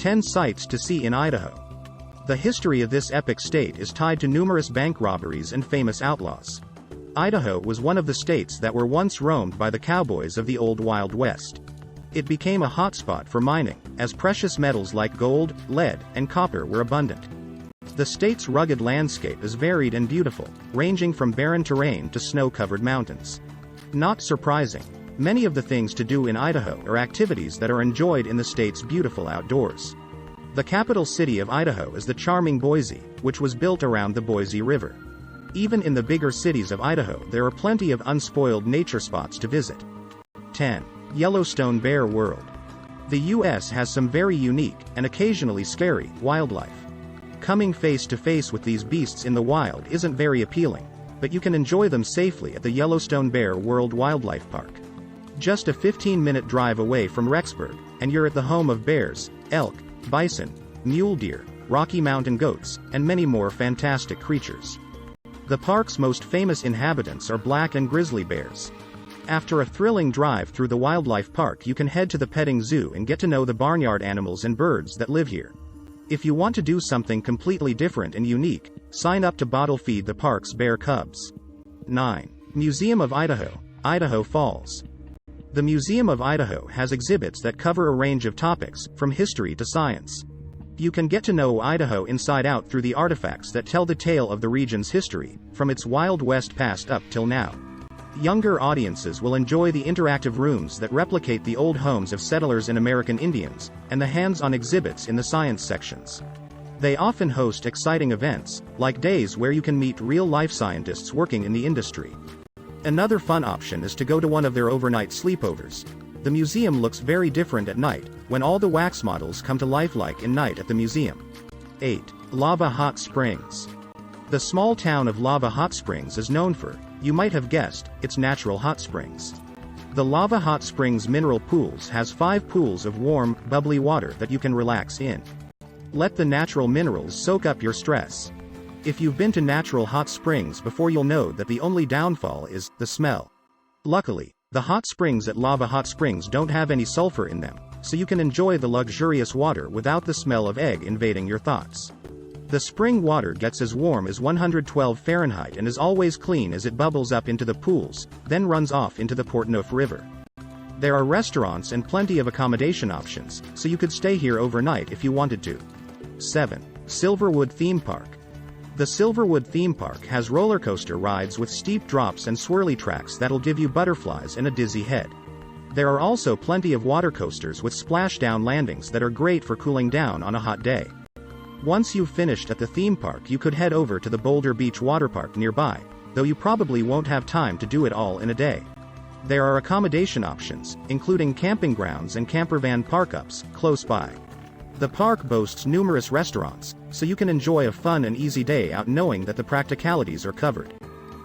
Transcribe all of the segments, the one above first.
10 Sights to See in Idaho. The history of this epic state is tied to numerous bank robberies and famous outlaws. Idaho was one of the states that were once roamed by the cowboys of the old Wild West. It became a hotspot for mining, as precious metals like gold, lead, and copper were abundant. The state's rugged landscape is varied and beautiful, ranging from barren terrain to snow-covered mountains. Not surprising, many of the things to do in Idaho are activities that are enjoyed in the state's beautiful outdoors. The capital city of Idaho is the charming Boise, which was built around the Boise River. Even in the bigger cities of Idaho, there are plenty of unspoiled nature spots to visit. 10. Yellowstone Bear World. The U.S. has some very unique, and occasionally scary, wildlife. Coming face to face with these beasts in the wild isn't very appealing, but you can enjoy them safely at the Yellowstone Bear World Wildlife Park. Just a 15-minute drive away from Rexburg, and you're at the home of bears, elk, bison, mule deer, Rocky Mountain goats, and many more fantastic creatures. The park's most famous inhabitants are black and grizzly bears. After a thrilling drive through the wildlife park, you can head to the petting zoo and get to know the barnyard animals and birds that live here. If you want to do something completely different and unique, sign up to bottle feed the park's bear cubs. 9. Museum of Idaho, Idaho Falls. The Museum of Idaho has exhibits that cover a range of topics, from history to science. You can get to know Idaho inside out through the artifacts that tell the tale of the region's history, from its Wild West past up till now. Younger audiences will enjoy the interactive rooms that replicate the old homes of settlers and American Indians, and the hands-on exhibits in the science sections. They often host exciting events, like days where you can meet real-life scientists working in the industry. Another fun option is to go to one of their overnight sleepovers. The museum looks very different at night, when all the wax models come to life like in Night at the Museum. 8. Lava Hot Springs. The small town of Lava Hot Springs is known for, you might have guessed, its natural hot springs. The Lava Hot Springs Mineral Pools has 5 pools of warm, bubbly water that you can relax in. Let the natural minerals soak up your stress. If you've been to natural hot springs before, you'll know that the only downfall is the smell. Luckily, the hot springs at Lava Hot Springs don't have any sulfur in them, so you can enjoy the luxurious water without the smell of egg invading your thoughts. The spring water gets as warm as 112 Fahrenheit and is always clean as it bubbles up into the pools, then runs off into the Portneuf River. There are restaurants and plenty of accommodation options, so you could stay here overnight if you wanted to. 7. Silverwood Theme Park. The Silverwood Theme Park has roller coaster rides with steep drops and swirly tracks that'll give you butterflies and a dizzy head. There are also plenty of water coasters with splashdown landings that are great for cooling down on a hot day. Once you've finished at the theme park, you could head over to the Boulder Beach Water Park nearby, though you probably won't have time to do it all in a day. There are accommodation options, including camping grounds and campervan park-ups, close by. The park boasts numerous restaurants, so you can enjoy a fun and easy day out knowing that the practicalities are covered.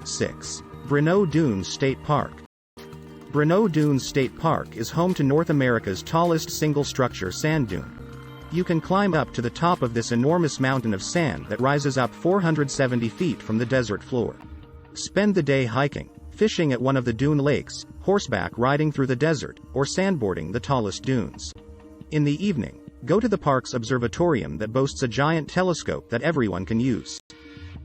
6. Bruno Dunes State Park. Bruno Dunes State Park is home to North America's tallest single-structure sand dune. You can climb up to the top of this enormous mountain of sand that rises up 470 feet from the desert floor. Spend the day hiking, fishing at one of the dune lakes, horseback riding through the desert, or sandboarding the tallest dunes. In the evening, go to the park's observatorium that boasts a giant telescope that everyone can use.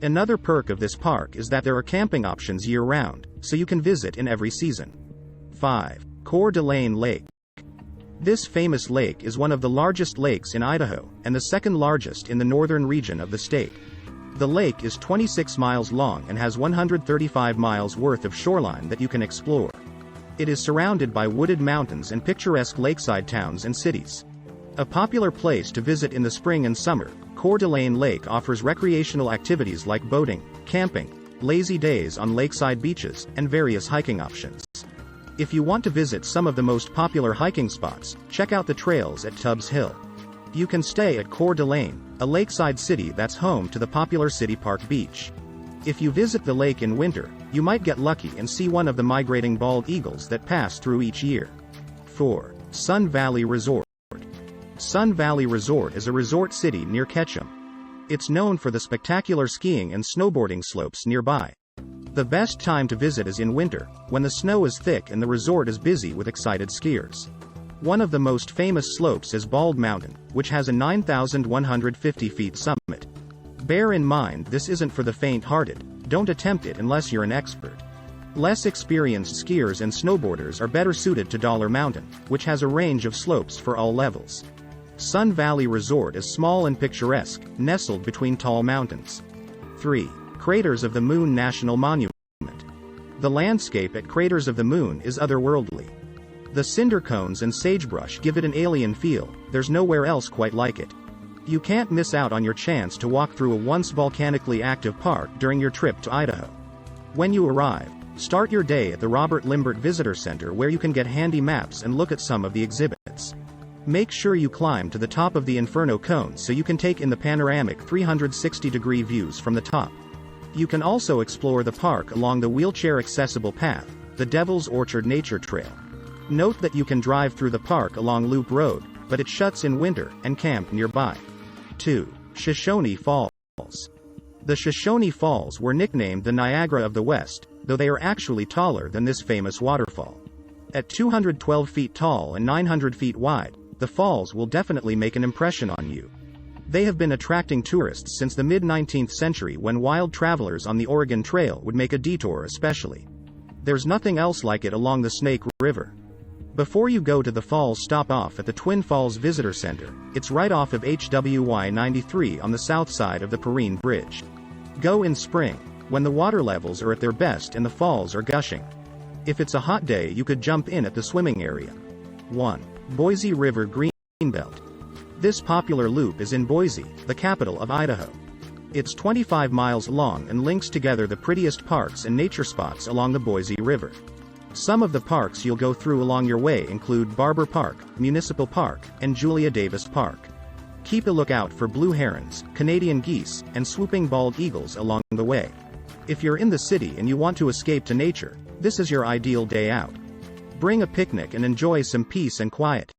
Another perk of this park is that there are camping options year-round, so you can visit in every season. 5. Coeur dAlene Lake. This famous lake is one of the largest lakes in Idaho, and the second largest in the northern region of the state. The lake is 26 miles long and has 135 miles worth of shoreline that you can explore. It is surrounded by wooded mountains and picturesque lakeside towns and cities. A popular place to visit in the spring and summer, Coeur dAlene Lake offers recreational activities like boating, camping, lazy days on lakeside beaches, and various hiking options. If you want to visit some of the most popular hiking spots, check out the trails at Tubbs Hill. You can stay at Coeur dAlene, a lakeside city that's home to the popular City Park Beach. If you visit the lake in winter, you might get lucky and see one of the migrating bald eagles that pass through each year. 4. Sun Valley Resort. Sun Valley Resort is a resort city near Ketchum. It's known for the spectacular skiing and snowboarding slopes nearby. The best time to visit is in winter, when the snow is thick and the resort is busy with excited skiers. One of the most famous slopes is Bald Mountain, which has a 9,150 feet summit. Bear in mind this isn't for the faint-hearted, don't attempt it unless you're an expert. Less experienced skiers and snowboarders are better suited to Dollar Mountain, which has a range of slopes for all levels. Sun Valley Resort is small and picturesque, nestled between tall mountains. 3. Craters of the Moon National Monument. The landscape at Craters of the Moon is otherworldly. The cinder cones and sagebrush give it an alien feel, there's nowhere else quite like it. You can't miss out on your chance to walk through a once volcanically active park during your trip to Idaho. When you arrive, start your day at the Robert Limbert Visitor Center where you can get handy maps and look at some of the exhibits. Make sure you climb to the top of the Inferno Cone so you can take in the panoramic 360-degree views from the top. You can also explore the park along the wheelchair-accessible path, the Devil's Orchard Nature Trail. Note that you can drive through the park along Loop Road, but it shuts in winter, and camp nearby. 2. Shoshone Falls. The Shoshone Falls were nicknamed the Niagara of the West, though they are actually taller than this famous waterfall. At 212 feet tall and 900 feet wide, the falls will definitely make an impression on you. They have been attracting tourists since the mid-19th century when wild travelers on the Oregon Trail would make a detour especially. There's nothing else like it along the Snake River. Before you go to the falls, stop off at the Twin Falls Visitor Center. It's right off of HWY 93 on the south side of the Perrine Bridge. Go in spring, when the water levels are at their best and the falls are gushing. If it's a hot day, you could jump in at the swimming area. 1. Boise River Greenbelt. This popular loop is in Boise, the capital of Idaho. It's 25 miles long and links together the prettiest parks and nature spots along the Boise River. Some of the parks you'll go through along your way include Barber Park, Municipal Park, and Julia Davis Park. Keep a lookout for blue herons, Canadian geese, and swooping bald eagles along the way. If you're in the city and you want to escape to nature, this is your ideal day out. Bring a picnic and enjoy some peace and quiet.